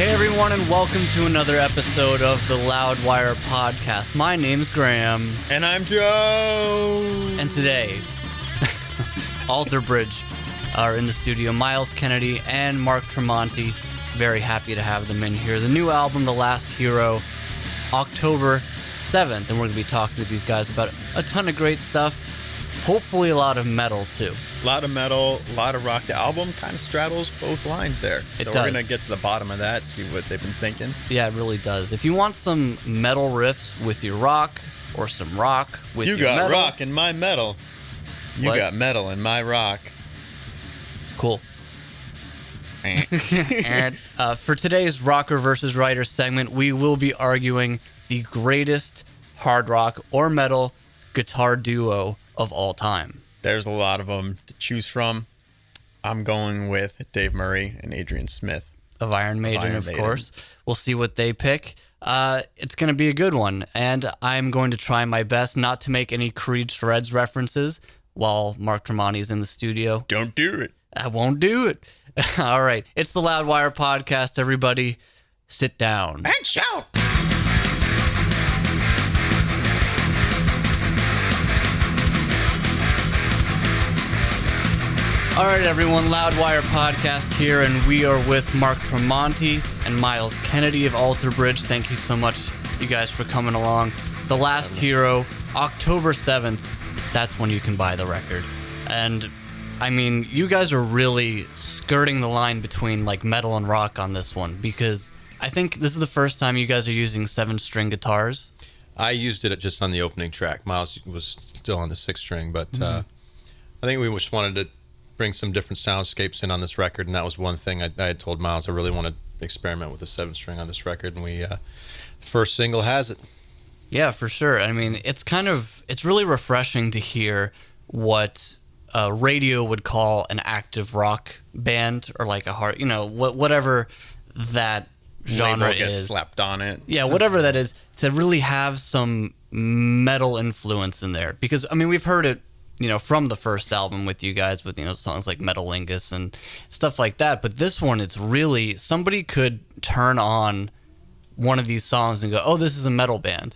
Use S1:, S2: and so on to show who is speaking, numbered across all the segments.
S1: Hey everyone, and welcome to another episode of the Loudwire Podcast. My name's Graham.
S2: And I'm Joe.
S1: And today, Alter Bridge are in the studio. Myles Kennedy and Mark Tremonti. Very happy to have them in here. The new album, The Last Hero, October 7th. And we're going to be talking to these guys about a ton of great stuff. Hopefully a lot of metal, too.
S2: A lot of metal, a lot of rock. The album kind of straddles both lines there. So we're going to get to the bottom of that, see what they've been thinking.
S1: Yeah, it really does. If you want some metal riffs with your rock, or some rock with your metal.
S2: You got rock in my metal. You got metal in my rock.
S1: Cool. And for today's Rocker versus Writer segment, we will be arguing the greatest hard rock or metal guitar duo of all time.
S2: There's a lot of them to choose from. I'm going with Dave Murray and Adrian Smith.
S1: Of Iron Maiden, of course. We'll see what they pick. It's going to be a good one, and I'm going to try my best not to make any Creed Shreds references while Mark Tremonti is in the studio.
S2: Don't do it.
S1: I won't do it. All right. It's the Loudwire Podcast, everybody. Sit down.
S2: And shout!
S1: All right, everyone, Loudwire Podcast here, and we are with Mark Tremonti and Myles Kennedy of Alter Bridge. Thank you so much, you guys, for coming along. The Last Hero, October 7th, that's when you can buy the record. And, I mean, you guys are really skirting the line between, like, metal and rock on this one, because I think this is the first time you guys are using 7-string guitars.
S3: I used it just on the opening track. Myles was still on the 6-string, but I think we just wanted to bring some different soundscapes in on this record, and that was one thing I had told Myles I really want to experiment with the 7-string on this record, and we first single has it.
S1: Yeah, for sure. I mean, it's really refreshing to hear what radio would call an active rock band, or like a hard, whatever that genre
S2: label gets
S1: is.
S2: Slapped on it.
S1: Yeah, whatever that is, to really have some metal influence in there, because I mean, we've heard it, from the first album with you guys with, songs like Metalingus and stuff like that. But this one, it's really, somebody could turn on one of these songs and go, oh, this is a metal band.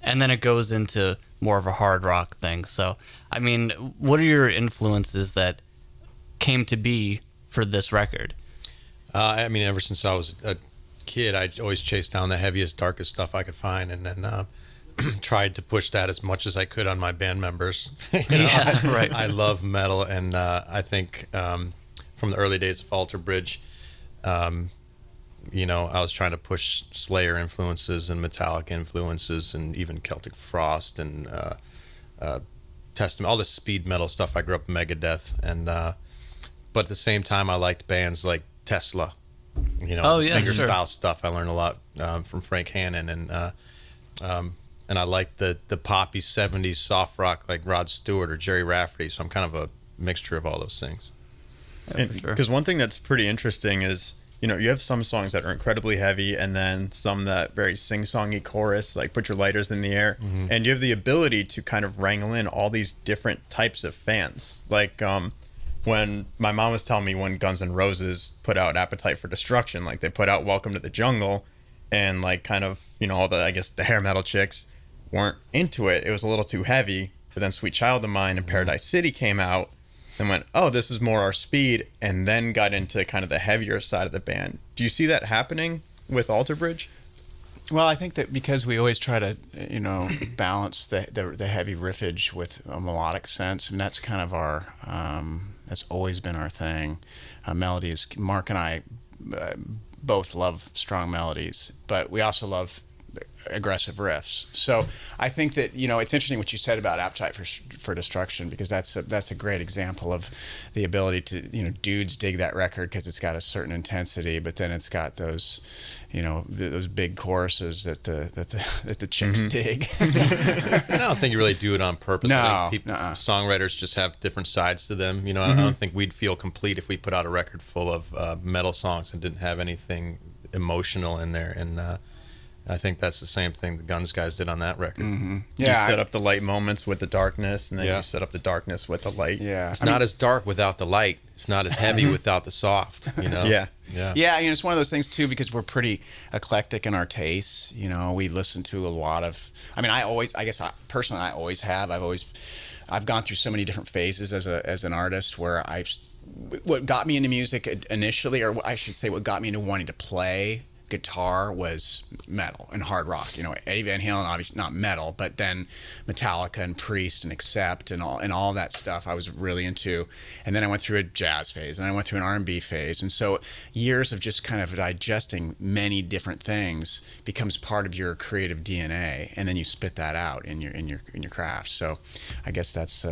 S1: And then it goes into more of a hard rock thing. So, I mean, what are your influences that came to be for this record?
S3: I mean, ever since I was a kid, I always chased down the heaviest, darkest stuff I could find, and then tried to push that as much as I could on my band members.
S1: Right.
S3: I love metal, and I think from the early days of Alter Bridge, I was trying to push Slayer influences and Metallica influences, and even Celtic Frost and Testament, all the speed metal stuff. I grew up Megadeth, and but at the same time, I liked bands like Tesla. Fingerstyle stuff. I learned a lot from Frank Hannon, and I like the poppy 70s soft rock like Rod Stewart or Jerry Rafferty. So I'm kind of a mixture of all those things.
S2: Because one thing that's pretty interesting is, you have some songs that are incredibly heavy, and then some that very sing-songy chorus, like Put Your Lighters in the Air. Mm-hmm. And you have the ability to kind of wrangle in all these different types of fans. Like when my mom was telling me when Guns N' Roses put out Appetite for Destruction, like they put out Welcome to the Jungle, and like kind of, all the hair metal chicks weren't into it. It was a little too heavy. But then Sweet Child of Mine and Paradise City came out and went, oh, this is more our speed, and then got into kind of the heavier side of the band. Do you see that happening with Alter Bridge?
S4: Well, I think that because we always try to, balance the heavy riffage with a melodic sense, and that's kind of our, that's always been our thing. Melodies, Mark and I both love strong melodies, but we also love aggressive riffs. So I think that it's interesting what you said about Appetite for Destruction, because that's a great example of the ability to dudes dig that record because it's got a certain intensity, but then it's got those those big choruses that the chicks dig.
S3: I don't think you really do it on purpose.
S4: No,
S3: I think songwriters just have different sides to them. I don't think we'd feel complete if we put out a record full of metal songs and didn't have anything emotional in there, and I think that's the same thing the Guns guys did on that record.
S4: Mm-hmm.
S2: Yeah, you set up the light moments with the darkness, and then you set up the darkness with the light.
S4: Yeah,
S3: it's not as dark without the light. It's not as heavy without the soft.
S2: Yeah.
S4: Yeah, it's one of those things too, because we're pretty eclectic in our tastes. We listen to a lot of. I mean, I guess personally, I always have. I've gone through so many different phases as an artist where what got me into music initially, or I should say, what got me into wanting to play guitar was metal and hard rock. Eddie Van Halen, obviously not metal, but then Metallica and Priest and Accept and all that stuff I was really into. And then I went through a jazz phase, and I went through an R&B phase. And so years of just kind of digesting many different things becomes part of your creative DNA, and then you spit that out in your craft. So I guess that's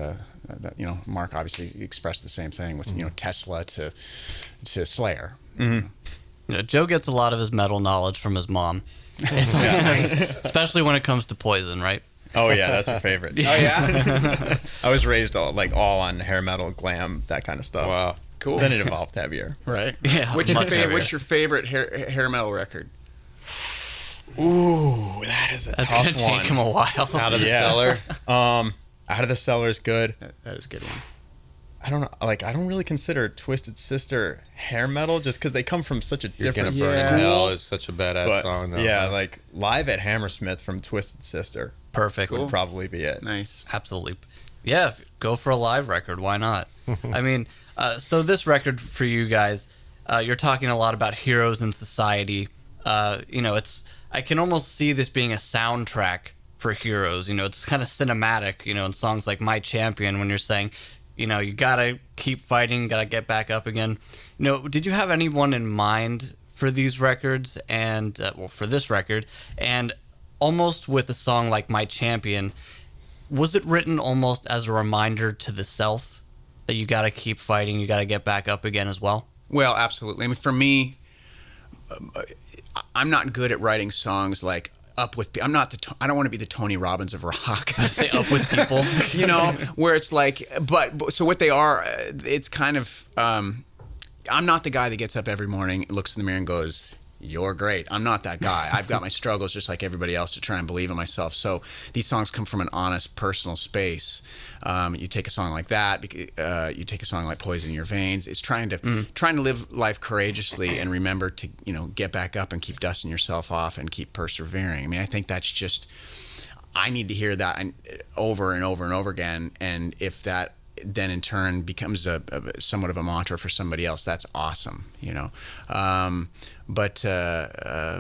S4: Mark obviously expressed the same thing with Tesla to Slayer.
S2: Mm-hmm.
S1: Joe gets a lot of his metal knowledge from his mom, especially when it comes to Poison, right?
S2: Oh yeah, that's her favorite.
S4: Oh yeah.
S2: I was raised all on hair metal, glam, that kind of stuff.
S3: Wow,
S4: cool.
S2: Then it evolved heavier.
S4: Right.
S1: Yeah.
S4: What's your favorite hair metal record?
S2: Ooh, that is
S1: That's
S2: tough
S1: gonna take
S2: one.
S1: him a while.
S3: Out of the cellar.
S2: Out of the Cellar is good.
S4: That is a good one.
S2: I don't know. I don't really consider Twisted Sister hair metal just because they come from such a
S3: You're
S2: different
S3: Gonna Burn in
S2: school.
S3: Hell is such a badass
S2: But,
S3: song, though.
S2: yeah, Live at Hammersmith from Twisted Sister
S1: Perfect.
S2: would probably be it.
S4: Nice.
S1: Absolutely. Yeah, go for a live record. Why not? I mean, so this record for you guys, you're talking a lot about heroes in society. I can almost see this being a soundtrack for heroes. It's kind of cinematic, in songs like My Champion, when you're saying, you gotta keep fighting, gotta get back up again. Did you have anyone in mind for these records and, for this record? And almost with a song like My Champion, was it written almost as a reminder to the self that you gotta keep fighting, you gotta get back up again as well?
S4: Well, absolutely. I mean, for me, I'm not good at writing songs like up with. I don't want to be the Tony Robbins of rock.
S1: Say up with people,
S4: where it's like. But so what they are, it's kind of. I'm not the guy that gets up every morning, looks in the mirror, and goes, "You're great." I'm not that guy. I've got my struggles just like everybody else to try and believe in myself. So these songs come from an honest, personal space. You take a song like that. You take a song like "Poison in Your Veins." It's trying to live life courageously and remember to get back up and keep dusting yourself off and keep persevering. I mean, I think that's just. I need to hear that over and over and over again, and if that then in turn becomes a somewhat of a mantra for somebody else, that's awesome. But I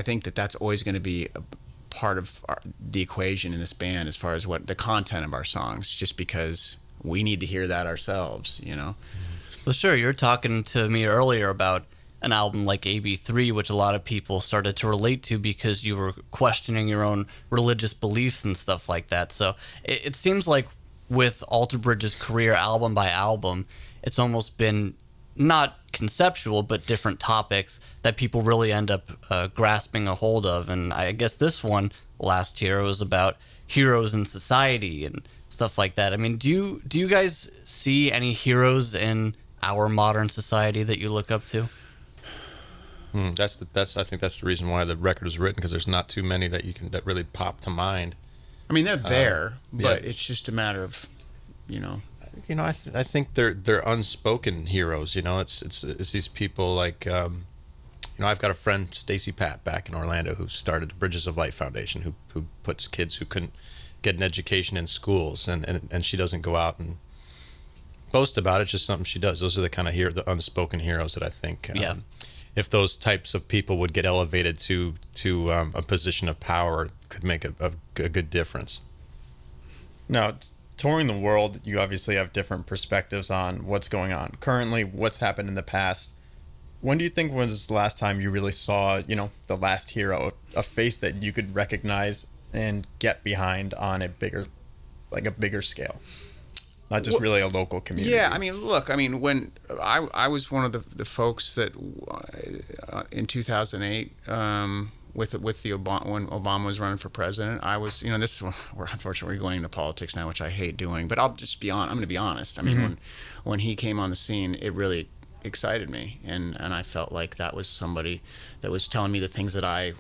S4: think that's always going to be a part of the equation in this band as far as what the content of our songs, just because we need to hear that ourselves,
S1: Well, sure. You were talking to me earlier about an album like AB3, which a lot of people started to relate to because you were questioning your own religious beliefs and stuff like that. So it seems like with Alter Bridge's career, album by album, it's almost been not conceptual, but different topics that people really end up grasping a hold of. And I guess this one last year was about heroes in society and stuff like that. I mean, do you guys see any heroes in our modern society that you look up to?
S3: I think that's the reason why the record was written, because there's not too many that really pop to mind.
S4: I mean, they're there, but
S3: yeah.
S4: it's just a matter of,
S3: I think they're unspoken heroes. It's these people like, I've got a friend, Stacy Papp, back in Orlando, who started the Bridges of Light Foundation, who puts kids who couldn't get an education in schools, and she doesn't go out and boast about it. It's just something she does. Those are the kind of the unspoken heroes that I think. If those types of people would get elevated to a position of power, could make a good difference.
S2: Now, touring the world, you obviously have different perspectives on what's going on currently, what's happened in the past. When do you think was the last time you really saw, the last hero, a face that you could recognize and get behind on a bigger scale? Not just really a local community.
S4: Yeah, I mean, look, when I was one of the folks that in 2008, with the when Obama was running for president, I was, this is, we're unfortunately going into politics now, which I hate doing, but I'm going to be honest. I mean, when he came on the scene, it really excited me, and I felt like that was somebody that was telling me the things that I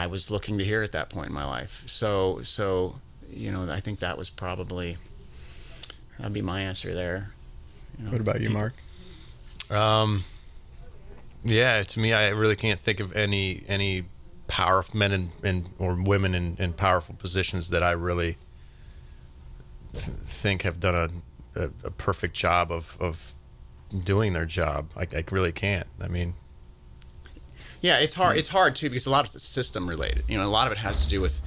S4: was looking to hear at that point in my life. So. I think that was that'd be my answer there.
S2: What about you, Mark?
S3: Yeah, to me, I really can't think of any powerful men or women in powerful positions that I really think have done a perfect job of doing their job. I really can't. I mean,
S4: yeah, it's hard. It's hard too because a lot of it's system related. You know, a lot of it has to do with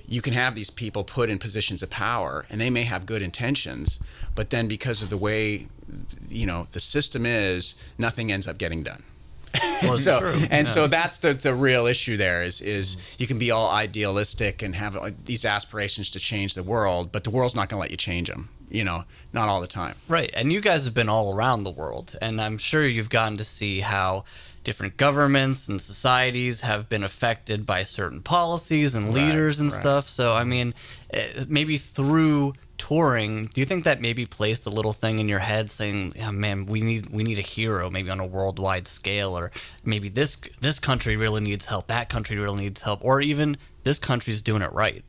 S4: you can have these people put in positions of power, and they may have good intentions, but then because of the way the system is, nothing ends up getting done.
S1: Well,
S4: so
S1: true.
S4: And so that's the real issue there is you can be all idealistic and have these aspirations to change the world, but the world's not going to let you change them. Not all the time.
S1: Right. And you guys have been all around the world, and I'm sure you've gotten to see how different governments and societies have been affected by certain policies and leaders and stuff. So, I mean, maybe through touring, do you think that maybe placed a little thing in your head saying, "Oh, man, we need a hero maybe on a worldwide scale, or maybe this country really needs help, that country really needs help, or even this country's doing it right"?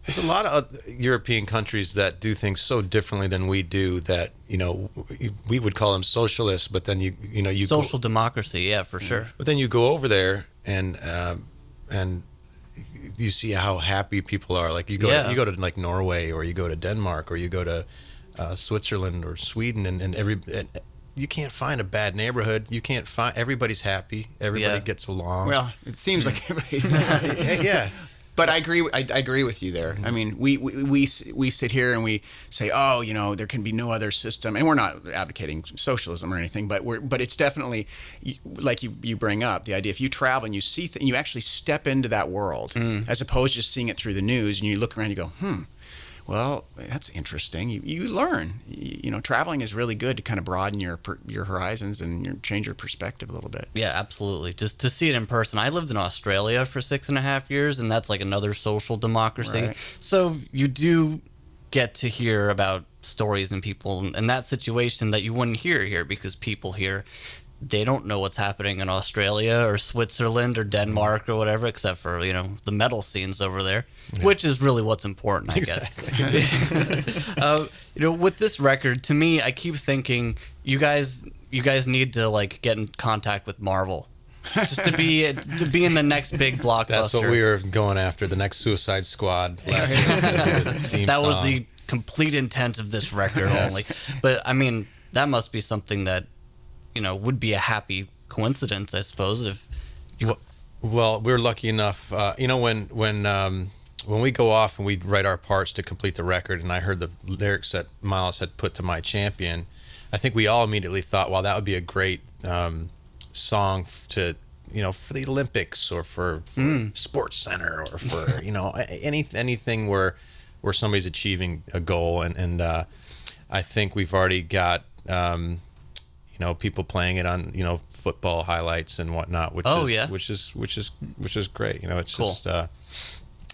S3: There's a lot of European countries that do things so differently than we do that, we would call them socialists, but then you
S1: social democracy, yeah, for sure.
S3: But then you go over there and you see how happy people are. Like you go to like Norway, or you go to Denmark, or you go to Switzerland or Sweden, and you can't find a bad neighborhood. You can't find, everybody's happy. Everybody gets along.
S4: Well, it seems like everybody's happy.
S3: Yeah.
S4: But I agree with you there. I mean, we sit here and we say, there can be no other system, and we're not advocating socialism or anything, but it's definitely like you bring up the idea. If you travel and you see and you actually step into that world, as opposed to just seeing it through the news, and you look around, and you go, well, that's interesting. You learn. Traveling is really good to kind of broaden your horizons and change your perspective a little bit.
S1: Yeah, absolutely. Just to see it in person. I lived in Australia for 6.5 years, and that's like another social democracy.
S4: Right.
S1: So you do get to hear about stories and people in that situation that you wouldn't hear here, because people here, they don't know what's happening in Australia or Switzerland or Denmark or whatever, except for, the metal scenes over there, which is really what's important, I guess. With this record, to me, I keep thinking you guys need to get in contact with Marvel. Just to be in the next big blockbuster.
S3: That's what we were going after, the next Suicide Squad. That
S1: was the complete intent of this record only. But I mean, that must be something that would be a happy coincidence, I suppose. If
S3: well, we're lucky enough. When we go off and we write our parts to complete the record, and I heard the lyrics that Myles had put to My Champion, I think we all immediately thought, "Wow, that would be a great song to for the Olympics, or for Sports Center, or for anything where somebody's achieving a goal." And I think we've already got people playing it on football highlights and whatnot, which is great. It's
S1: cool.
S3: Just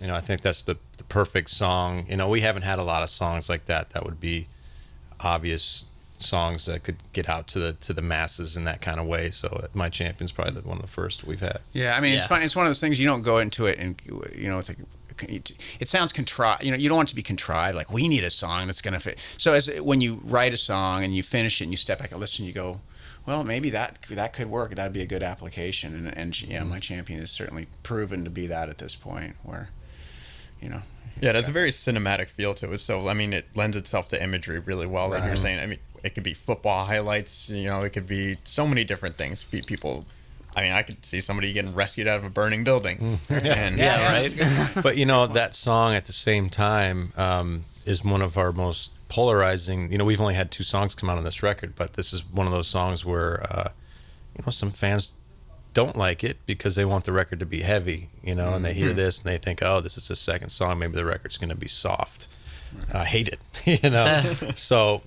S3: I think that's the perfect song. We haven't had a lot of songs like that would be obvious songs that could get out to the masses in that kind of way. So My Champion's probably one of the first we've had.
S4: Yeah, I mean, it's fun. It's one of those things you don't go into it and it's like, it sounds contrived. You don't want it to be contrived. Like, we need a song that's going to fit. So when you write a song and you finish it and you step back and listen, you go, well, maybe that could work. That'd be a good application. And My Champion is certainly proven to be that at this point, where
S2: it has a very cinematic feel to it. So I mean, it lends itself to imagery really well. Like you were saying, I mean, it could be football highlights. It could be so many different things. People. I mean, I could see somebody getting rescued out of a burning building.
S1: Right.
S3: But that song at the same time is one of our most polarizing. We've only had 2 songs come out on this record, but this is one of those songs where some fans don't like it because they want the record to be heavy, and they hear this and they think, oh, this is the second song, maybe the record's going to be soft. I hate it, So,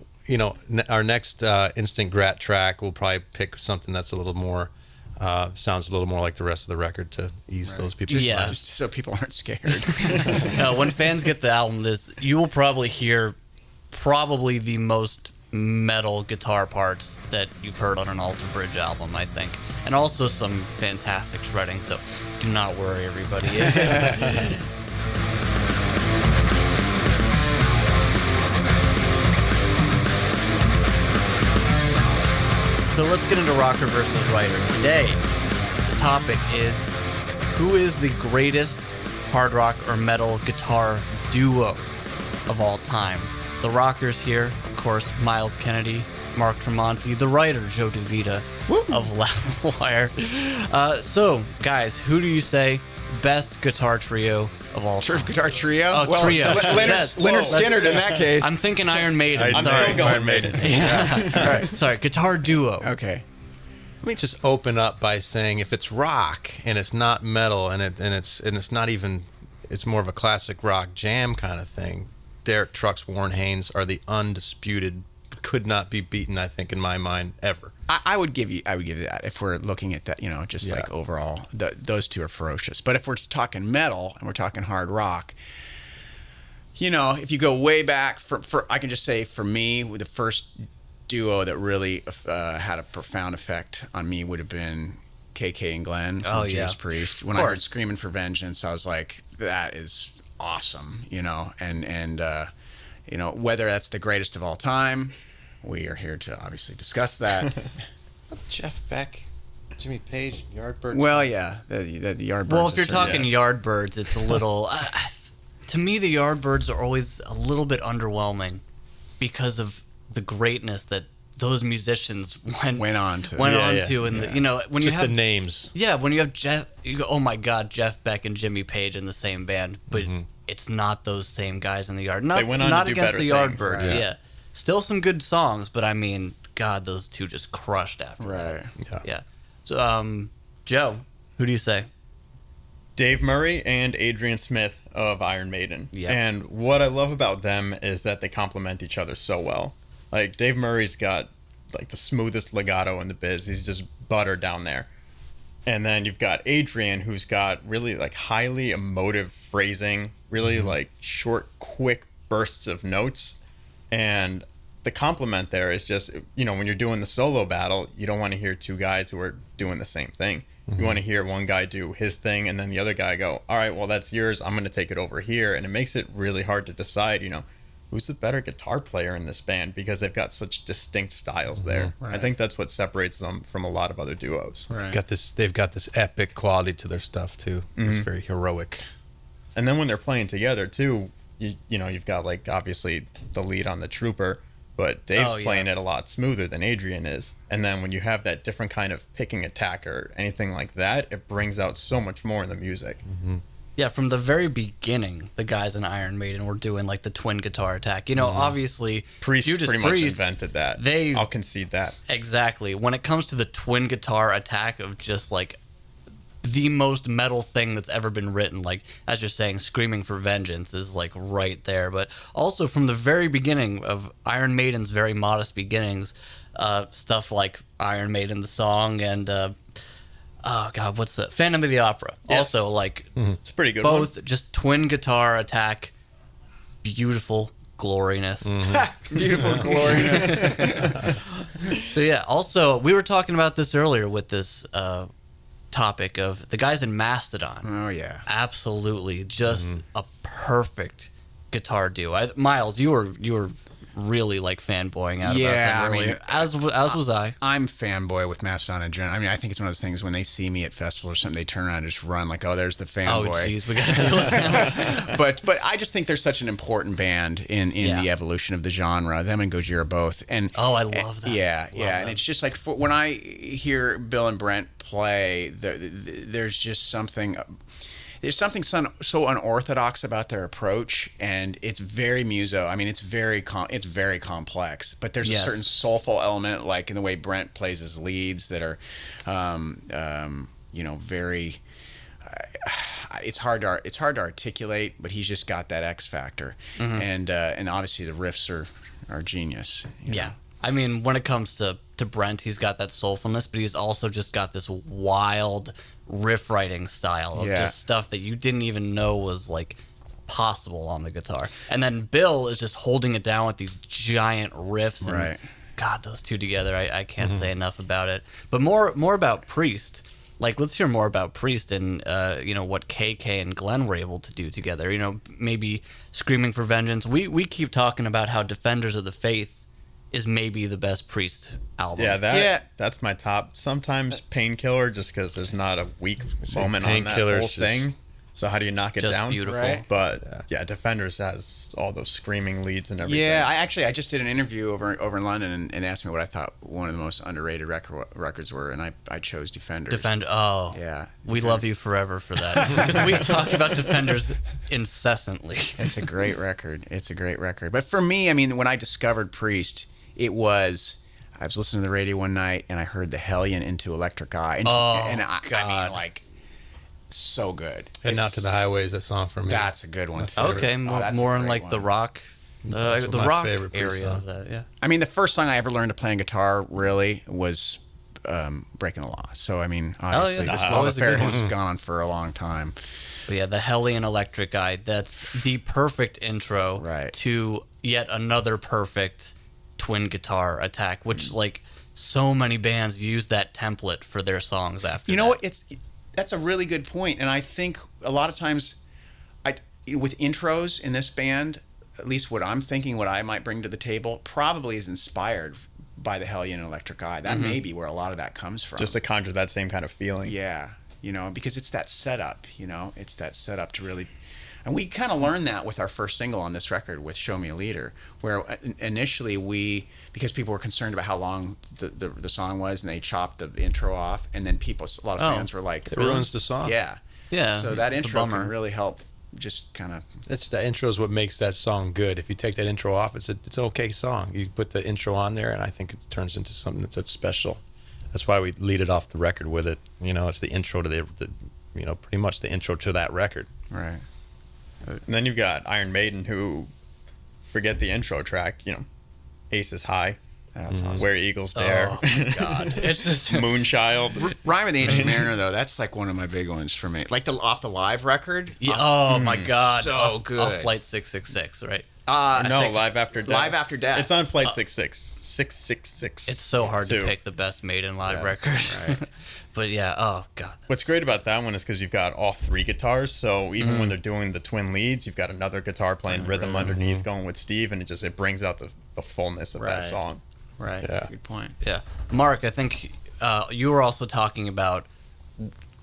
S3: our next Instant Grat track, we'll probably pick something that's a little more, sounds a little more like the rest of the record to ease those people.
S1: Yeah.
S4: Just so people aren't scared.
S1: When fans get the album, you will probably hear the most metal guitar parts that you've heard on an Alter Bridge album, I think. And also some fantastic shredding, so do not worry, everybody. So let's get into rocker versus writer. Today, the topic is who is the greatest hard rock or metal guitar duo of all time? The rockers here, of course, Myles Kennedy, Mark Tremonti, the writer, Joe DiVita of Loudwire. So, guys, who do you say best guitar trio of all time?
S4: Guitar trio?
S1: Oh,
S4: well,
S1: trio.
S4: Leonard Skinner in that case.
S1: I'm thinking Iron Maiden.
S2: I'm
S1: Sorry.
S2: still going Iron Maiden.
S1: Yeah. All right. Sorry, guitar duo.
S4: Okay.
S3: Let me just open up by saying if it's rock and it's not metal and it's not even, it's more of a classic rock jam kind of thing, Derek Trucks, Warren Haynes are the undisputed, could not be beaten, I think, in my mind, ever.
S4: I would give you that if we're looking at that, just like overall, those two are ferocious. But if we're talking metal and we're talking hard rock, if you go way back, for I can just say for me, the first duo that really had a profound effect on me would have been KK and Glenn from Judas Priest. When I heard "Screaming for Vengeance," I was like, that is awesome, and whether that's the greatest of all time. We are here to obviously discuss that.
S3: Jeff Beck, Jimmy Page, Yardbirds.
S4: Well, yeah, the Yardbirds.
S1: Well, if you're talking Yardbirds, it's a little. To me, the Yardbirds are always a little bit underwhelming because of the greatness that those musicians went on to, and when
S3: just
S1: you have
S3: the names.
S1: Yeah, when you have Jeff, you go, oh my God, Jeff Beck and Jimmy Page in the same band, but it's not those same guys in the Yard.
S2: They went on
S1: not
S2: to do
S1: against
S2: better
S1: the
S2: things,
S1: Yardbirds.
S2: right?
S1: Yeah, still some good songs, but I mean, God, those two just crushed after.
S4: Right.
S1: That. Yeah. So, Joe, who do you say?
S2: Dave Murray and Adrian Smith of Iron Maiden.
S1: Yeah.
S2: And what I love about them is that they complement each other so well. Like, Dave Murray's got like the smoothest legato in the biz. He's just butter down there. And then you've got Adrian, who's got really like highly emotive phrasing, really like short, quick bursts of notes. And the compliment there is just, when you're doing the solo battle, you don't want to hear two guys who are doing the same thing. You want to hear one guy do his thing and then the other guy go, all right, well, that's yours. I'm going to take it over here. And it makes it really hard to decide, who's the better guitar player in this band because they've got such distinct styles there.
S4: Right.
S2: I think that's what separates them from a lot of other duos.
S4: Right.
S3: They've got this epic quality to their stuff too. It's very heroic.
S2: And then when they're playing together too, you've got like obviously the lead on the Trooper, but Dave's playing it a lot smoother than Adrian is. And then when you have that different kind of picking attack or anything like that, it brings out so much more in the music.
S1: Yeah, from the very beginning, the guys in Iron Maiden were doing like the twin guitar attack. Obviously,
S2: Judas Priest much invented that. I'll concede that.
S1: Exactly. When it comes to the twin guitar attack of just like the most metal thing that's ever been written, like as you're saying, "Screaming for Vengeance" is like right there. But also from the very beginning of Iron Maiden's very modest beginnings, stuff like Iron Maiden the song and oh God, what's the Phantom of the Opera?
S2: Yes.
S1: Also, like
S2: it's a pretty good
S1: both
S2: one.
S1: Just twin guitar attack, beautiful gloriness.
S4: Beautiful gloriness.
S1: So yeah, also we were talking about this earlier with this topic of the guys in Mastodon.
S4: Oh yeah,
S1: absolutely, just a perfect guitar duo. Myles, you were really like fanboying out about them earlier, as was I.
S4: I'm fanboy with Mastodon and Adrian. I mean, I think it's one of those things when they see me at festivals or something, they turn around and just run like, oh, there's the fanboy.
S1: Oh, jeez, we got to deal with them.
S4: But I just think they're such an important band in the evolution of the genre. Them and Gojira both. And
S1: I love that.
S4: Yeah, and it's just like when I hear Bill and Brent play, there's just something. There's something so unorthodox about their approach, and it's very muso. I mean, it's very complex, but there's a certain soulful element, like in the way Brent plays his leads, that are, very. It's hard to articulate, but he's just got that X factor, and obviously the riffs are genius.
S1: Yeah. I mean, when it comes to Brent, he's got that soulfulness, but he's also just got this wild riff writing style of just stuff that you didn't even know was like possible on the guitar. And then Bill is just holding it down with these giant riffs. And God, those two together, I can't say enough about it. But more about Priest. Like, let's hear more about Priest and what KK and Glenn were able to do together. Maybe Screaming for Vengeance. We keep talking about how Defenders of the Faith is maybe the best Priest album.
S2: Yeah, that's my top. Sometimes Painkiller, just because there's not a weak moment on that whole thing. So how do you knock it
S1: just
S2: down?
S1: Beautiful.
S4: Right.
S2: But Defenders has all those screaming leads and everything.
S4: Yeah, I just did an interview over in London and asked me what I thought one of the most underrated records were, and I chose Defenders.
S1: Oh,
S4: yeah.
S1: We love you forever for that. Because we talk about Defenders incessantly.
S4: It's a great record. It's a great record. But for me, I mean, when I discovered Priest, I was listening to the radio one night and I heard the Hellion Into Electric Eye. I mean, like, so good.
S3: Heading Out to the Highways, that song for me.
S4: That's a good one too.
S1: Okay, more in like the rock, the rock
S3: favorite
S1: area
S3: song.
S1: of that. Yeah.
S4: I mean, the first song I ever learned to play on guitar really was Breaking the Law. So I mean, obviously, this love affair has gone on for a long time.
S1: But yeah, the Hellion Electric Eye. That's the perfect intro to yet another perfect twin guitar attack, which like so many bands use that template for their songs after.
S4: You know what? That's a really good point, and I think a lot of times, with intros in this band, at least what I'm thinking, what I might bring to the table, probably is inspired by the Hellion Electric Eye. That may be where a lot of that comes from.
S2: Just to conjure that same kind of feeling.
S4: Yeah, because it's that setup. It's that setup to really. And we kind of learned that with our first single on this record with Show Me a Leader, where initially because people were concerned about how long the song was, and they chopped the intro off, and then a lot of fans were like,
S3: it ruins the song.
S4: Yeah. So that intro can really help just kind of...
S3: The intro is what makes that song good. If you take that intro off, it's an okay song. You put the intro on there, and I think it turns into something that's special. That's why we lead it off the record with it. It's the intro to the pretty much the intro to that record.
S4: Right.
S2: And then you've got Iron Maiden, who forget the intro track, Ace is High.
S4: That's awesome.
S2: Where Eagles Dare.
S1: Oh my God. It's just
S2: Moonchild.
S4: Rhyme of the Ancient Mariner, though, that's like one of my big ones for me. Like off the live record.
S1: Yeah, oh my God.
S4: So good.
S1: Off Flight 666, right?
S2: No, Live After Death.
S4: Live After Death.
S2: It's on Flight 666.
S1: It's so hard
S2: too.
S1: to pick the best Maiden live record.
S4: Right.
S1: But yeah, oh God.
S2: What's great about that one is because you've got all three guitars, so even when they're doing the twin leads, you've got another guitar playing rhythm underneath going with Steve, and it brings out the fullness of that song.
S4: Right.
S3: Yeah.
S4: Good point.
S1: Yeah. Mark, I think you were also talking about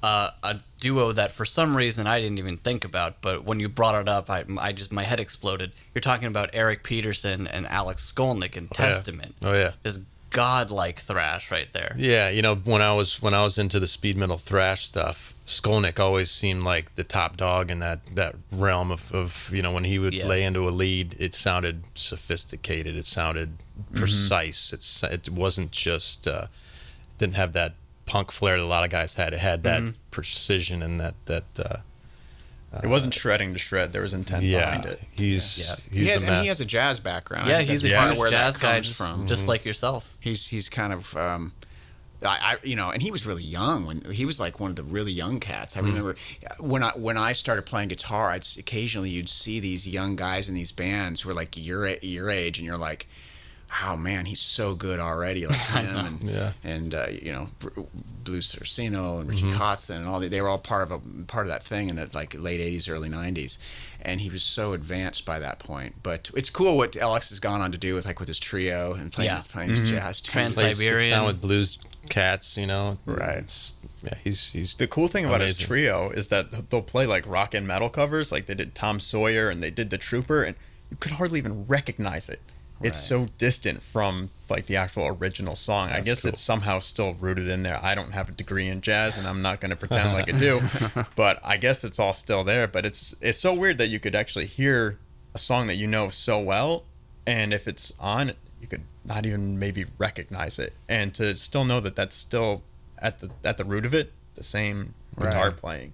S1: a duo that for some reason I didn't even think about, but when you brought it up, my head exploded. You're talking about Eric Peterson and Alex Skolnick in Testament.
S3: Oh yeah.
S1: Just godlike thrash right there.
S3: Yeah, when I was into the speed metal thrash stuff, Skolnick always seemed like the top dog in that realm of when he would lay into a lead, it sounded sophisticated, it sounded precise. It wasn't just didn't have that punk flair that a lot of guys had. It had that precision and that
S2: it wasn't shredding to shred. There was intent behind it.
S3: He's
S4: He
S3: the man.
S4: has a jazz background.
S1: Yeah, he's a
S4: part
S1: huge
S4: of where
S1: jazz
S4: that
S1: guy,
S4: comes from.
S1: just like yourself.
S4: He's kind of and he was really young when he was like one of the really young cats. I remember when I started playing guitar, occasionally you'd see these young guys in these bands who were like your age, and you're like, oh man, he's so good already, like him and Blues Orsino and Richie Kotzen and all they were all part of that thing in the like late 80s, early 90s, and he was so advanced by that point. But it's cool what Alex has gone on to do with his trio and playing his jazz tunes.
S1: Trans-Siberian.
S3: Down with blues cats,
S4: Right.
S3: He's
S2: the cool thing about
S3: amazing.
S2: his trio is that they'll play like rock and metal covers, like they did Tom Sawyer and they did The Trooper, and you could hardly even recognize it. It's so distant from like the actual original song. I guess it's somehow still rooted in there. I don't have a degree in jazz, and I'm not going to pretend like I do, but I guess it's all still there. But it's so weird that you could actually hear a song that you know so well, and if it's on, you could not even maybe recognize it, and to still know that that's still at the root of it, the same guitar playing.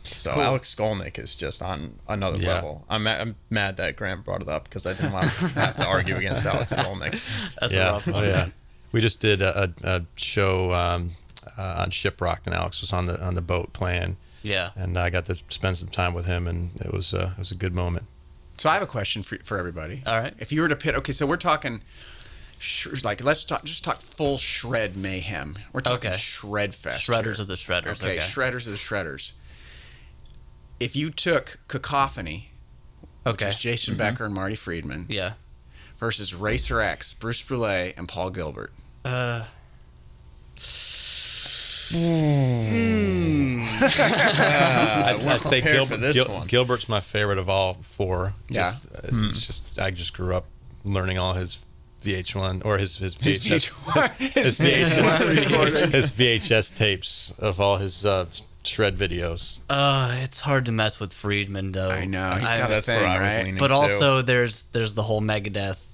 S2: So cool. Alex Skolnick is just on another level. I'm mad that Graham brought it up because I didn't want to have to argue against Alex Skolnick.
S1: That's a rough one.
S3: Yeah. We just did a show on Shiprocked, and Alex was on the boat playing. Yeah. And I got to spend some time with him, and it was a good moment.
S4: So I have a question for everybody.
S1: All right.
S4: If you were to pit, okay, so we're talking. Let's talk full shred mayhem. We're talking shred fest.
S1: Shredders of the shredders.
S4: Okay, shredders of the shredders. If you took Cacophony, which is Jason Becker and Marty Friedman, versus Racer X, Bruce Boulez, and Paul Gilbert.
S3: I'd say Gilbert's my favorite of all four.
S4: Yeah.
S3: I just grew up learning all his VH1 or his VHS his VHS tapes of all his shred videos.
S1: It's hard to mess with Friedman though.
S4: I know. He's got
S2: that's
S4: a thing,
S2: where I was
S4: right?
S2: leaning
S1: But
S2: too.
S1: also there's the whole Megadeth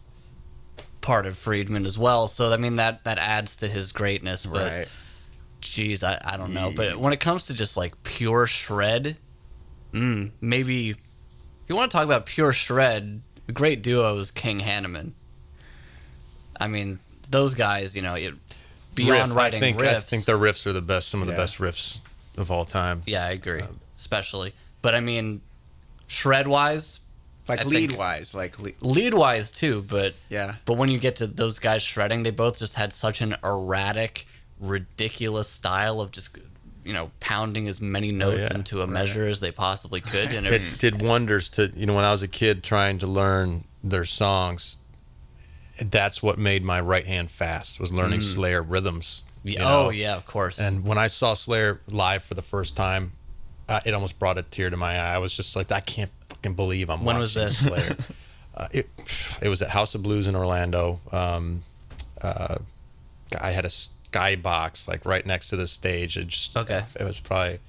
S1: part of Friedman as well. So I mean that adds to his greatness. But
S4: Right.
S1: geez, I don't know. But when it comes to just like pure shred, maybe if you want to talk about pure shred, a great duo is King Hanneman. I mean, those guys, beyond writing riffs.
S3: I think their riffs are the best, some of the best riffs of all time.
S1: Yeah, I agree, especially. But I mean, shred-wise,
S4: Like lead-wise.
S1: lead-wise too. But
S4: Yeah.
S1: But when you get to those guys shredding, they both just had such an erratic, ridiculous style of just pounding as many notes into a measure as they possibly could, and
S3: It did wonders to when I was a kid trying to learn their songs. That's what made my right hand fast, was learning Slayer rhythms.
S1: Oh yeah, of course.
S3: And when I saw Slayer live for the first time, it almost brought a tear to my eye. I was just like, I can't fucking believe I'm watching
S1: was this?
S3: Slayer. It was at House of Blues in Orlando. I had a skybox like right next to the stage. It was probably,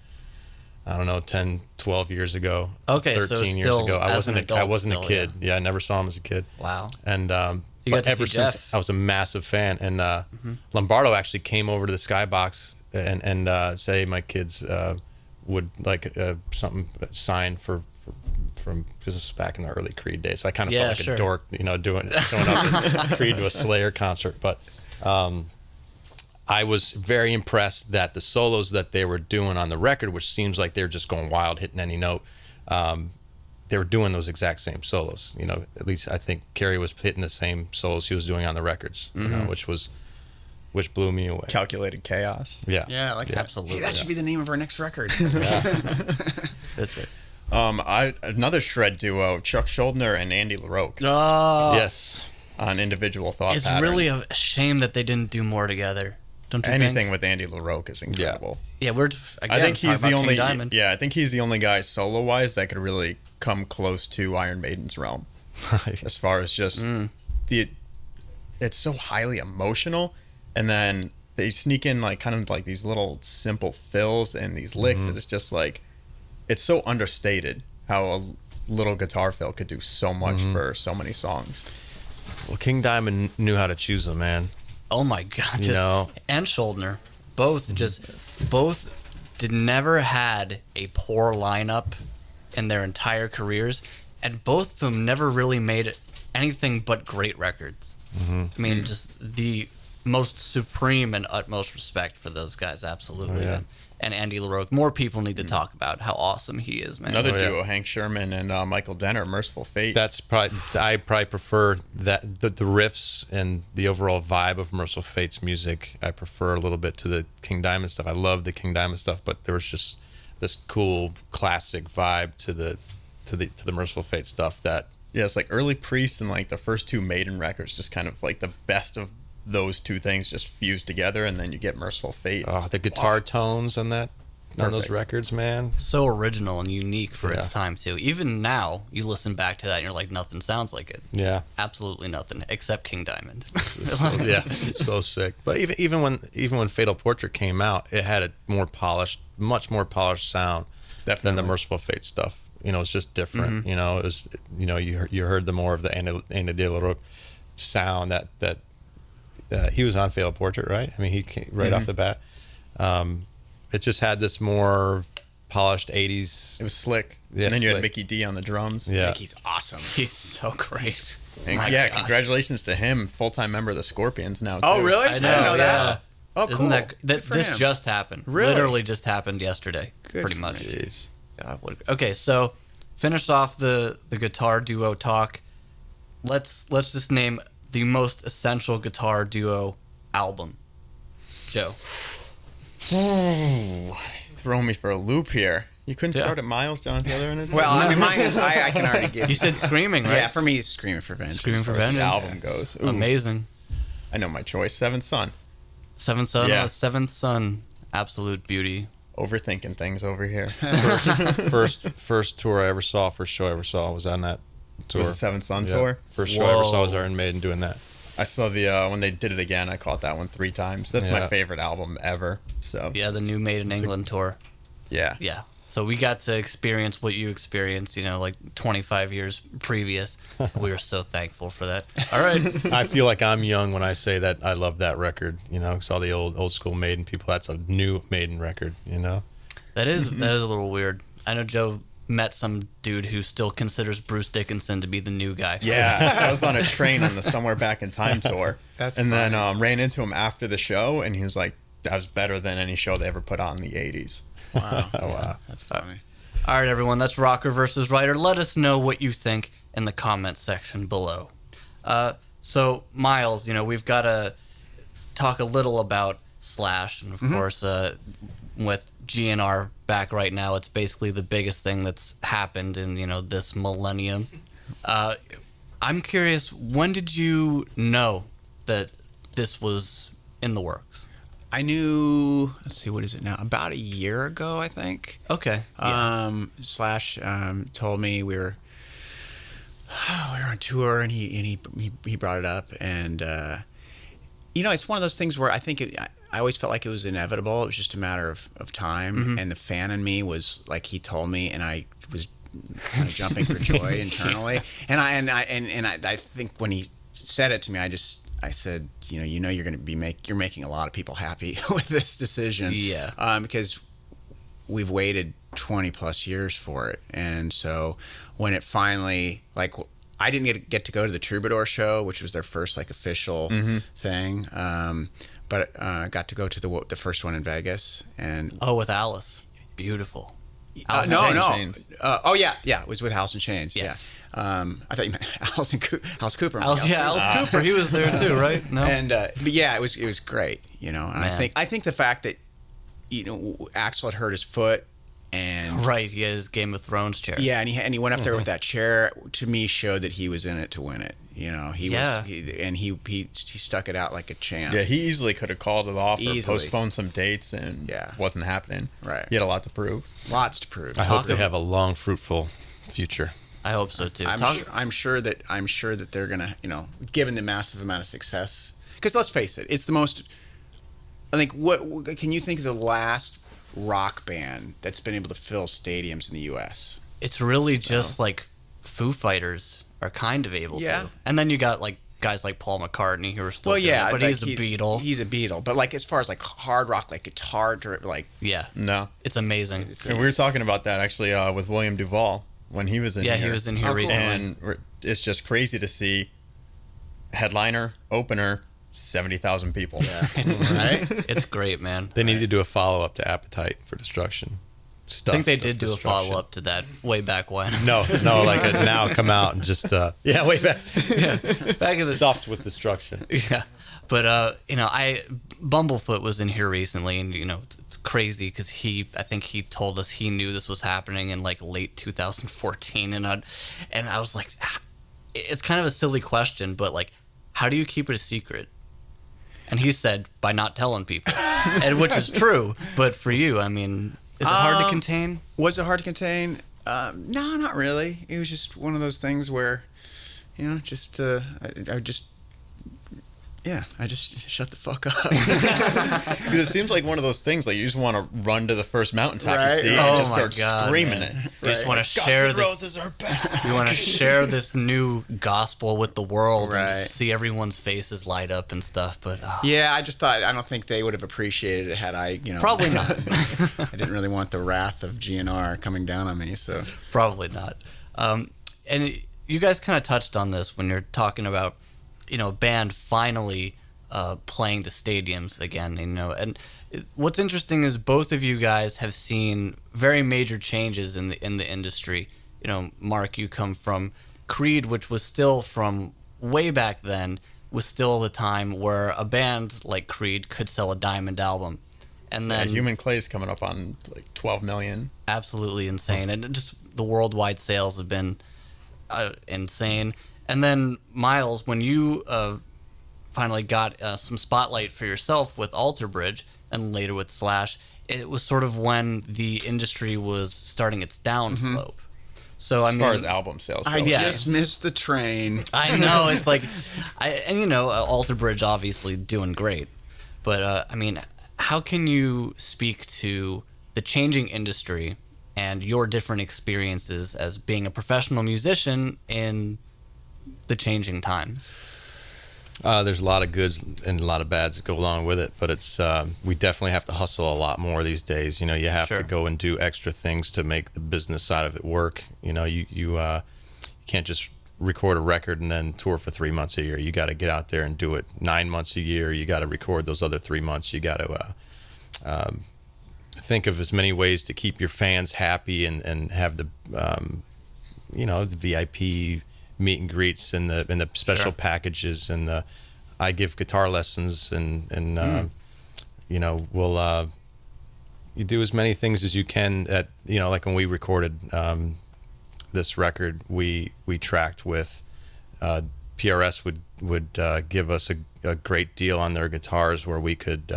S3: I don't know, 10, 12 years ago.
S1: Okay,
S3: 13
S1: so
S3: years
S1: still
S3: ago.
S1: as an adult
S3: I wasn't
S1: still,
S3: a kid. Yeah, I never saw him as a kid.
S1: Wow.
S3: And
S1: You got
S3: but
S1: to
S3: ever
S1: see
S3: since
S1: Jeff.
S3: I was a massive fan, and Lombardo actually came over to the skybox and say my kids would like something signed from because this was back in the early Creed days. So I kind of felt like a dork, showing up at Creed to a Slayer concert. But I was very impressed that the solos that they were doing on the record, which seems like they're just going wild, hitting any note. They were doing those exact same solos. At least I think Carrie was hitting the same solos he was doing on the records, which blew me away.
S2: Calculated chaos.
S3: Yeah.
S4: Yeah, I like that.
S1: Absolutely.
S4: Hey, that should be the name of our next record.
S1: That's right.
S2: Another shred duo, Chuck Schuldiner and Andy LaRocque,
S1: Oh,
S3: Yes.
S2: on Individual Thought
S1: it's
S2: Patterns.
S1: really a shame that they didn't do more together. Don't you
S2: Anything
S1: think?
S2: with Andy LaRocque is incredible.
S1: Yeah, we're again.
S2: I think he's the only.
S1: Diamond.
S2: Yeah, I think he's the only guy solo wise that could really come close to Iron Maiden's realm, as far as just it's so highly emotional, and then they sneak in like kind of like these little simple fills and these licks that it's just like it's so understated how a little guitar fill could do so much for so many songs.
S3: Well, King Diamond knew how to choose them, man.
S1: Oh my God!
S3: You know?
S1: And Schuldiner, both never had a poor lineup in their entire careers, and both of them never really made anything but great records. I mean, just the most supreme and utmost respect for those guys, absolutely.
S3: Yeah.
S1: And Andy LaRocque. More people need to talk about how awesome he is, man.
S2: Another duo, Hank Sherman and Michael Denner, Merciful Fate.
S3: I probably prefer that the riffs and the overall vibe of Merciful Fate's music. I prefer a little bit to the King Diamond stuff. I love the King Diamond stuff, but there was just this cool classic vibe to the Merciful Fate stuff that.
S2: Yeah, it's like early Priest and like the first two Maiden records, just kind of like the best of those two things just fused together, and then you get Merciful Fate.
S3: The guitar tones on those records, man.
S1: So original and unique for its
S3: Yeah.
S1: time, too. Even now, you listen back to that and you're like, nothing sounds like it.
S3: Yeah.
S1: Absolutely nothing, except King Diamond.
S3: Yeah, it's so sick. But even when Fatal Portrait came out, it had a much more polished sound than
S2: Definitely.
S3: the Merciful Fate stuff. It's just different. It was, you heard the more of the Andy De La Roque sound that he was on Fatal Portrait, right? I mean, he came right off the bat. It just had this more polished 80s.
S2: It was slick.
S3: Yeah,
S2: and then you had
S3: slick.
S2: Mickey D on the drums.
S3: Yeah.
S4: He's awesome.
S1: He's so great.
S2: And
S1: My
S2: yeah,
S1: God.
S2: congratulations to him, full-time member of the Scorpions now, too.
S4: Oh, really?
S1: I know,
S4: didn't know
S1: yeah.
S4: that. Oh, cool.
S1: Isn't that
S4: Good for
S1: this
S4: him.
S1: just happened?
S4: Really?
S1: Literally just happened yesterday,
S4: Good
S1: pretty
S4: for
S1: much.
S3: Jeez.
S1: God, okay, so finished off the guitar duo talk. Let's just name the most essential guitar duo album. Joe.
S2: Throwing me for a loop here. You couldn't start at Myles down at the other end of the
S4: Well, I mean, mine is I can already give.
S1: You said Screaming, right?
S4: Yeah, for me, it's Screaming for Vengeance.
S1: Screaming for
S2: the
S1: Vengeance.
S2: album goes. Ooh,
S1: Amazing.
S2: I know my choice. Seventh Son.
S1: Seventh Son.
S2: Yeah.
S1: Seventh Son. Absolute beauty.
S2: Overthinking things over here.
S3: First tour I ever saw, first show I ever saw was on that tour.
S2: Was the Seventh Son
S3: Yeah.
S2: tour?
S3: First show I ever saw was
S1: Whoa.
S3: Iron Maiden doing that.
S2: I saw the when they did it again. I caught that one 3 times. That's my
S3: Yeah.
S2: favorite album ever. So
S1: Yeah, the new Maiden England tour.
S2: yeah.
S1: Yeah. So we got to experience what you experienced, like 25 years previous. We were so thankful for that. All right.
S3: I feel like I'm young when I say that I love that record. Because all the old school Maiden people, that's a new Maiden record.
S1: That is a little weird. I know Joe met some dude who still considers Bruce Dickinson to be the new guy.
S2: Yeah, I was on a train on the Somewhere Back in Time tour.
S4: Then
S2: ran into him after the show, and he was like, that was better than any show they ever put on in the 80s.
S4: Wow.
S3: Wow.
S4: That's funny.
S1: All right, everyone. That's Rocker versus Writer. Let us know what you think in the comments section below. So, Myles, we've got to talk a little about Slash. And, of course, with GNR back right now, it's basically the biggest thing that's happened in, this millennium. I'm curious, when did you know that this was in the works?
S4: I knew. Let's see, what is it now? About a year ago, I think.
S1: Okay.
S4: Slash told me we were on tour, and he brought it up, and it's one of those things where I think I always felt like it was inevitable. It was just a matter of time, and the fan in me was like, he told me, and I was kind of jumping for joy internally, and I think when he said it to me, I said, you're going to be you're making a lot of people happy with this decision.
S1: Yeah.
S4: Because we've waited 20 plus years for it. And so when it finally, I didn't get to go to the Troubadour show, which was their first official thing. But I got to go to the first one in Vegas. And
S1: with Alice. Beautiful.
S4: No.
S2: Chains.
S4: It was with Alice in Chains. Yeah. I thought you meant Alice Cooper.
S1: Alice Cooper. He was there too, right? No.
S4: And but yeah, it was great. And I think the fact that Axl had hurt his foot, and
S1: right, he had his Game of Thrones chair.
S4: Yeah, and he went up there with that chair. To me, showed that he was in it to win it. He stuck it out like a champ.
S2: Yeah, he easily could have called it off or
S4: Easily.
S2: postponed some dates, and wasn't happening.
S4: Right.
S2: He had a lot to prove.
S4: Lots to prove.
S3: I hope they have a long, fruitful future.
S1: I hope so too.
S4: I'm sure that they're gonna, given the massive amount of success, because let's face it, it's the most. I think what can you think of the last rock band that's been able to fill stadiums in the U.S.?
S1: It's really just like Foo Fighters are kind of able to, and then you got guys like Paul McCartney who are still doing it, but he's a Beatle.
S4: He's a Beatle, but as far as hard rock, guitar,
S2: No,
S1: it's amazing.
S2: And we were talking about that actually with William Duvall when he was in here.
S1: Yeah, he was in here recently.
S2: And it's just crazy to see headliner, opener, 70,000 people.
S4: Yeah. Right?
S1: It's great, man.
S3: They need to do a follow-up to Appetite for Destruction.
S1: I think they did do a follow-up to that way back when.
S3: No, now come out and just way back.
S1: Yeah, back in the
S3: Stuffed with Destruction.
S1: Yeah, but Bumblefoot was in here recently, and it's crazy because I think he told us he knew this was happening in late 2014, and I was like, it's kind of a silly question, but how do you keep it a secret? And he said by not telling people, and which is true. But for you, I mean, is it hard to contain?
S4: Was it hard to contain? No, not really. It was just one of those things where, I just shut the fuck up.
S2: Because it seems like one of those things you just want to run to the first mountaintop
S4: Right.
S2: you see
S1: Oh
S2: and just
S1: my
S2: start
S1: God,
S2: screaming
S1: man.
S2: it.
S1: You just want to
S2: Guns
S1: share
S2: N'
S1: this.
S2: Roses are back.
S1: You want to share this new gospel with the world and
S4: Right.
S1: just see everyone's faces light up and stuff. But
S4: Yeah, I just thought, I don't think they would have appreciated it had I,
S1: probably not.
S4: I didn't really want the wrath of GNR coming down on me, so.
S1: Probably not. And you guys kind of touched on this when you're talking about, a band finally playing to stadiums again, and what's interesting is both of you guys have seen very major changes in the industry. Mark, you come from Creed, which was still from way back then, was still the time where a band like Creed could sell a diamond album. And then
S2: Human Clay's coming up on like 12 million.
S1: Absolutely insane. And just the worldwide sales have been insane. And then Myles, when you finally got some spotlight for yourself with Alter Bridge and later with Slash, it was sort of when the industry was starting its downslope. So
S2: As far as album sales go.
S4: I just missed the train.
S1: I know, it's like, Alter Bridge obviously doing great, but I mean, how can you speak to the changing industry and your different experiences as being a professional musician in the changing times?
S3: There's a lot of goods and a lot of bads that go along with it, but it's we definitely have to hustle a lot more these days. You know, you have to go and do extra things to make the business side of it work. You know, you can't just record a record and then tour for 3 months a year. You got to get out there and do it 9 months a year. You got to record those other 3 months. You got to think of as many ways to keep your fans happy and have the the VIP meet and greets and the special packages and the I give guitar lessons and we'll you do as many things as you can at like when we recorded this record we tracked with PRS would give us a great deal on their guitars where we could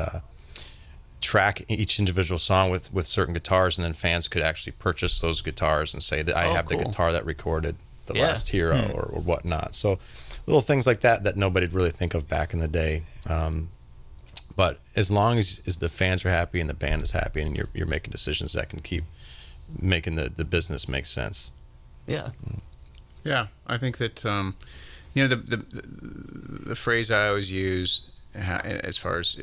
S3: track each individual song with certain guitars, and then fans could actually purchase those guitars and say that I have the guitar that recorded the last hero or whatnot. So little things like that nobody really think of back in the day. But as long as the fans are happy and the band is happy and you're making decisions that can keep making the business make sense.
S1: Yeah.
S4: Yeah, I think that the phrase I always use as far as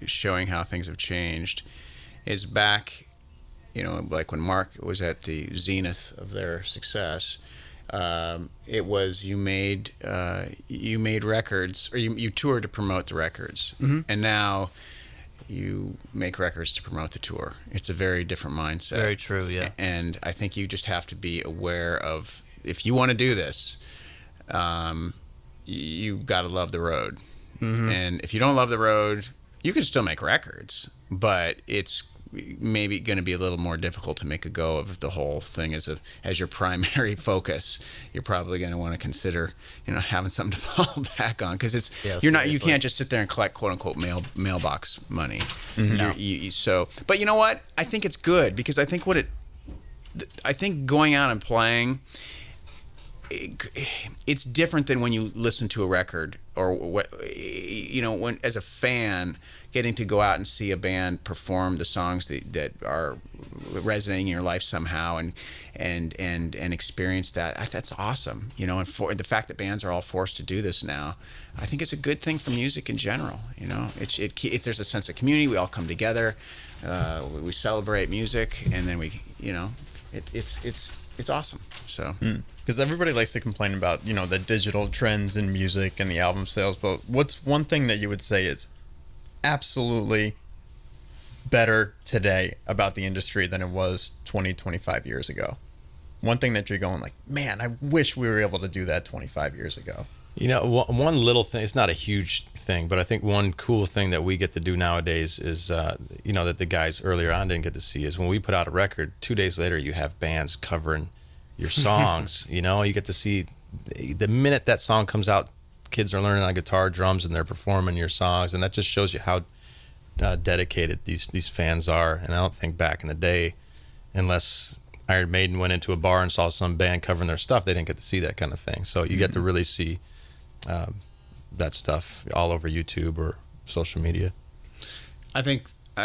S4: showing how things have changed is back, like when Mark was at the zenith of their success. It was you made records, or you toured to promote the records, and now you make records to promote the tour. It's a very different mindset.
S1: Very true, yeah.
S4: And I think you just have to be aware of, if you want to do this, you got to love the road. And if you don't love the road, you can still make records, but it's maybe going to be a little more difficult to make a go of the whole thing as your primary focus. You're probably going to want to consider, having something to fall back on, because you can't just sit there and collect quote unquote mailbox money. No. But you know what? I think it's good, because I think going out and playing, it's different than when you listen to a record, or when as a fan getting to go out and see a band perform the songs that are resonating in your life somehow and experience that. That's awesome. And for the fact that bands are all forced to do this now, I think it's a good thing for music in general. There's a sense of community. We all come together, we celebrate music, and then it's awesome. So.
S2: Because everybody likes to complain about, the digital trends in music and the album sales, but what's one thing that you would say is absolutely better today about the industry than it was 20, 25 years ago? One thing that you're going like, man, I wish we were able to do that 25 years ago.
S3: One little thing, it's not a huge thing, but I think one cool thing that we get to do nowadays is, that the guys earlier on didn't get to see, is when we put out a record, 2 days later you have bands covering your songs. You get to see the minute that song comes out, kids are learning on guitar, drums, and they're performing your songs, and that just shows you how dedicated these fans are. And I don't think back in the day, unless Iron Maiden went into a bar and saw some band covering their stuff, they didn't get to see that kind of thing. So you get to really see that stuff all over YouTube or social media.
S4: I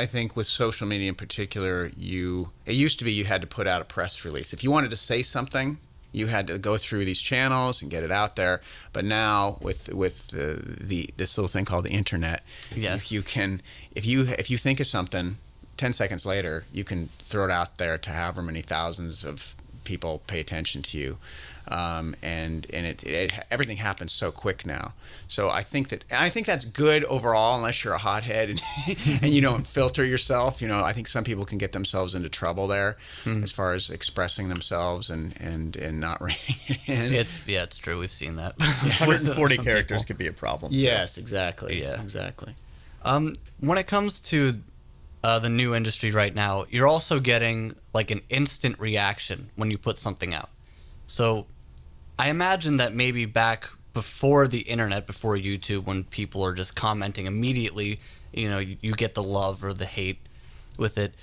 S4: think with social media in particular, it used to be you had to put out a press release. If you wanted to say something, you had to go through these channels and get it out there. But now with this little thing called the internet, you can, if you think of something, 10 seconds later, you can throw it out there to however many thousands of people pay attention to you. And everything happens so quick now. So I think that's good overall, unless you're a hothead and you don't filter yourself. I think some people can get themselves into trouble there as far as expressing themselves and not reining it in.
S1: It's true. We've seen that.
S2: 140 characters could be a problem.
S4: Yes, exactly.
S1: Yeah.
S4: Exactly.
S1: When it comes to the new industry right now, you're also getting like an instant reaction when you put something out. So I imagine that maybe back before the internet, before YouTube, when people are just commenting immediately, you get the love or the hate with it.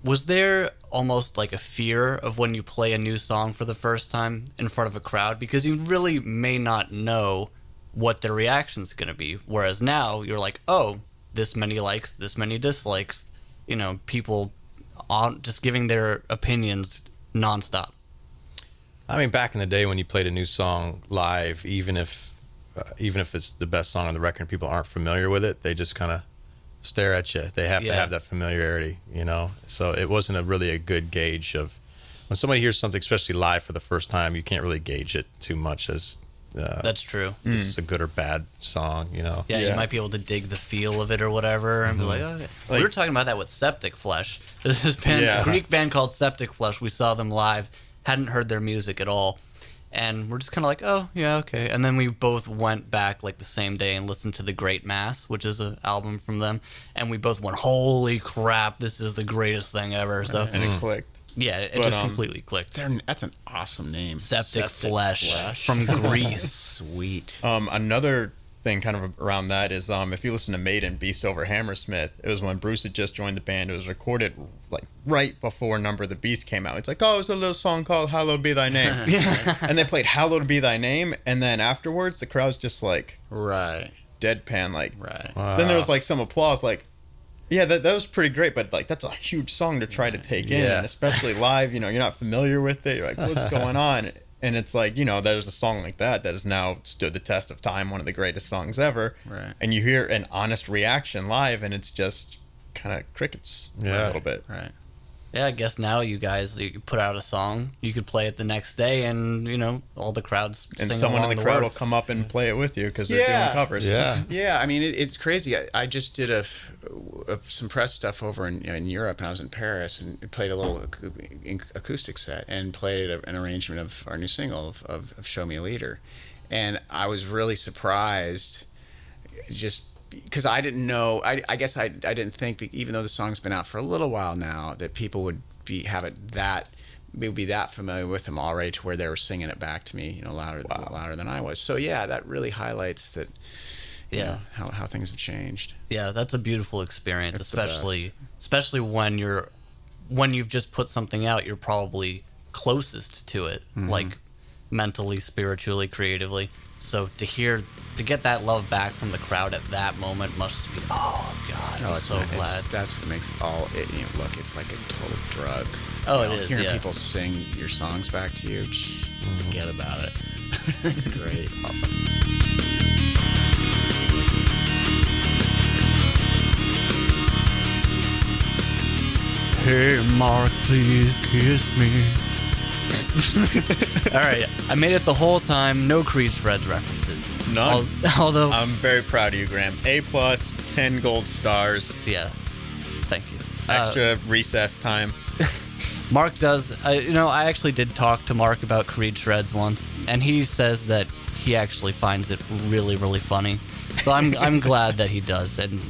S1: Was there almost like a fear of when you play a new song for the first time in front of a crowd? Because you really may not know what the reaction's going to be. Whereas now you're like, oh, this many likes, this many dislikes. People just giving their opinions nonstop.
S3: I mean, back in the day when you played a new song live, even if it's the best song on the record and people aren't familiar with it, they just kind of stare at you. They have to have that familiarity, So it wasn't really a good gauge of when somebody hears something, especially live for the first time. You can't really gauge it too much as
S1: that's true.
S3: This is a good or bad song, Yeah,
S1: you might be able to dig the feel of it or whatever, and be like, oh, yeah. We were talking about that with Septic Flesh. There's this band, a Greek band called Septic Flesh. We saw them live, hadn't heard their music at all. And we're just kind of like, oh, yeah, okay. And then we both went back like the same day and listened to The Great Mass, which is an album from them. And we both went, holy crap, this is the greatest thing ever. So
S2: and it clicked.
S1: Yeah, it just completely clicked.
S4: That's an awesome name.
S1: Septic Flesh from Greece.
S4: Sweet.
S2: Another thing kind of around that is if you listen to Maiden, Beast Over Hammersmith, it was when Bruce had just joined the band. It was recorded like right before Number of the Beast came out. It's like, oh, it's a little song called Hallowed Be Thy Name. And they played Hallowed Be Thy Name, and then afterwards the crowd's just like deadpan, like
S4: Wow.
S2: Then there was like some applause, like, yeah, that was pretty great, but like that's a huge song to try to take in, and especially live, you're not familiar with it. You're like, what's going on? And it's like, there's a song like that has now stood the test of time, one of the greatest songs ever.
S4: Right.
S2: And you hear an honest reaction live, and it's just kind of crickets for a little bit.
S4: Right.
S1: Yeah, I guess now you put out a song, you could play it the next day, and all the crowds
S2: and
S1: sing
S2: someone in
S1: along
S2: the crowd will
S1: words.
S2: come up and play it with you because they're doing covers.
S4: Yeah. I mean, it's crazy. I just did some press stuff over in Europe, and I was in Paris and played a little acoustic set and played an arrangement of our new single of "Show Me a Leader," and I was really surprised, just because I didn't know. I guess I didn't think, even though the song's been out for a little while now, that people would be that familiar with them already to where they were singing it back to me, louder than I was. So yeah, that really highlights that. How things have changed.
S1: Yeah, that's a beautiful experience,
S4: That's
S1: especially when you've just put something out. You're probably closest to it, like mentally, spiritually, creatively. So to get that love back from the crowd at that moment must be, oh God, I'm so glad.
S4: That's what makes look, it's like a total drug.
S1: Oh, it is.
S4: Hearing people sing your songs back to you, forget about it. It's great.
S1: Awesome. Hey, Mark, please kiss me. All right, I made it the whole time. No Creed Shreds references.
S2: None.
S1: Although
S2: I'm very proud of you, Graham. A+, 10 gold stars.
S1: Yeah, thank you.
S2: Extra recess time.
S1: Mark does. I actually did talk to Mark about Creed Shreds once, and he says that he actually finds it really, really funny. So I'm glad that he does, and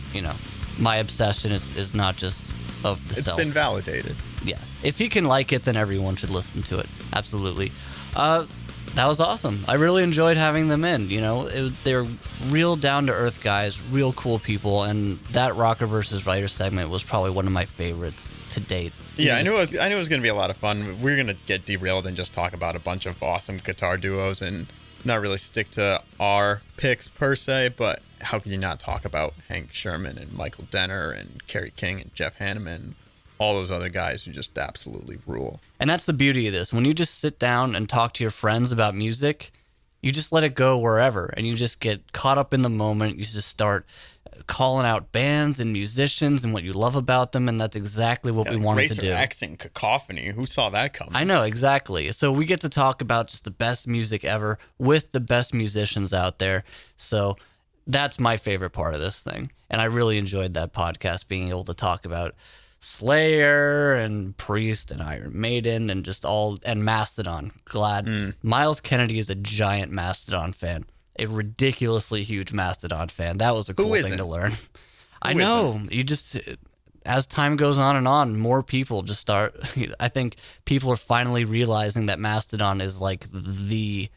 S1: my obsession is not just of the self.
S2: It's been validated.
S1: Yeah. If you can like it, then everyone should listen to it. Absolutely. That was awesome. I really enjoyed having them in. They're real down-to-earth guys, real cool people, and that Rocker versus Writer segment was probably one of my favorites to date.
S2: Yeah, I knew it was going to be a lot of fun. We're going to get derailed and just talk about a bunch of awesome guitar duos and not really stick to our picks per se, but how could you not talk about Hank Sherman and Michael Denner and Kerry King and Jeff Hanneman, all those other guys who just absolutely rule.
S1: And that's the beauty of this. When you just sit down and talk to your friends about music, you just let it go wherever, and you just get caught up in the moment. You just start calling out bands and musicians and what you love about them, and that's exactly what we wanted to do.
S2: Racer X and Cacophony, who saw that coming?
S1: I know, exactly. So we get to talk about just the best music ever with the best musicians out there. So that's my favorite part of this thing, and I really enjoyed that podcast, being able to talk about Slayer and Priest and Iron Maiden and and Mastodon. Glad Myles Kennedy is a giant Mastodon fan, a ridiculously huge Mastodon fan. That was a cool thing to learn. I know. You just as time goes on and on, more people just start. I think people are finally realizing that Mastodon is like the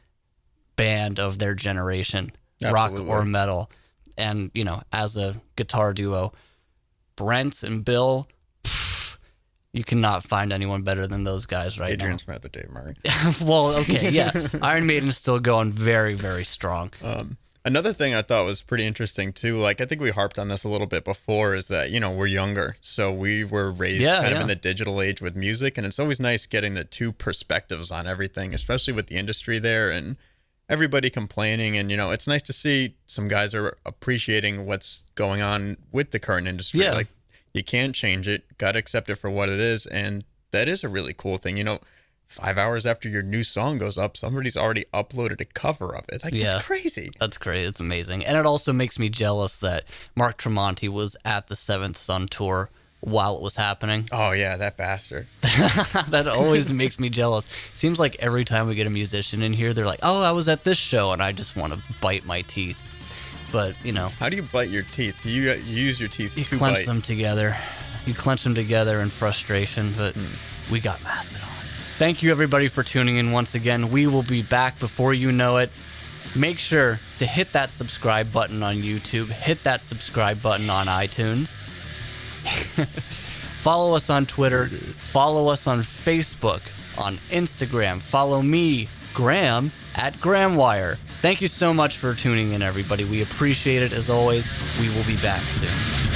S1: band of their generation,
S2: Absolutely.
S1: rock or metal. And, as a guitar duo, Brent and Bill, you cannot find anyone better than those guys right
S2: Adrian Smith or Dave Murray.
S1: Well, okay, yeah. Iron Maiden is still going very, very strong.
S2: Another thing I thought was pretty interesting too, like I think we harped on this a little bit before, is that, we're younger. So we were raised kind of in the digital age with music, and it's always nice getting the two perspectives on everything, especially with the industry there and everybody complaining. And, it's nice to see some guys are appreciating what's going on with the current industry.
S1: Yeah.
S2: Like, you can't change it, got to accept it for what it is. And that is a really cool thing. 5 hours after your new song goes up, somebody's already uploaded a cover of it. Like, it's crazy.
S1: That's great. It's amazing. And it also makes me jealous that Mark Tremonti was at the Seventh Son tour while it was happening.
S2: Oh, yeah, that bastard.
S1: That always makes me jealous. Seems like every time we get a musician in here, they're like, oh, I was at this show, and I just want to bite my teeth. But,
S2: How do you bite your teeth? You use your teeth to
S1: clench
S2: bite.
S1: them together. You clench them together in frustration, but we got Mastodon. Thank you, everybody, for tuning in once again. We will be back before you know it. Make sure to hit that subscribe button on YouTube. Hit that subscribe button on iTunes. Follow us on Twitter. Follow us on Facebook, on Instagram. Follow me, Graham, at Grahamwire. Thank you so much for tuning in, everybody. We appreciate it as always. We will be back soon.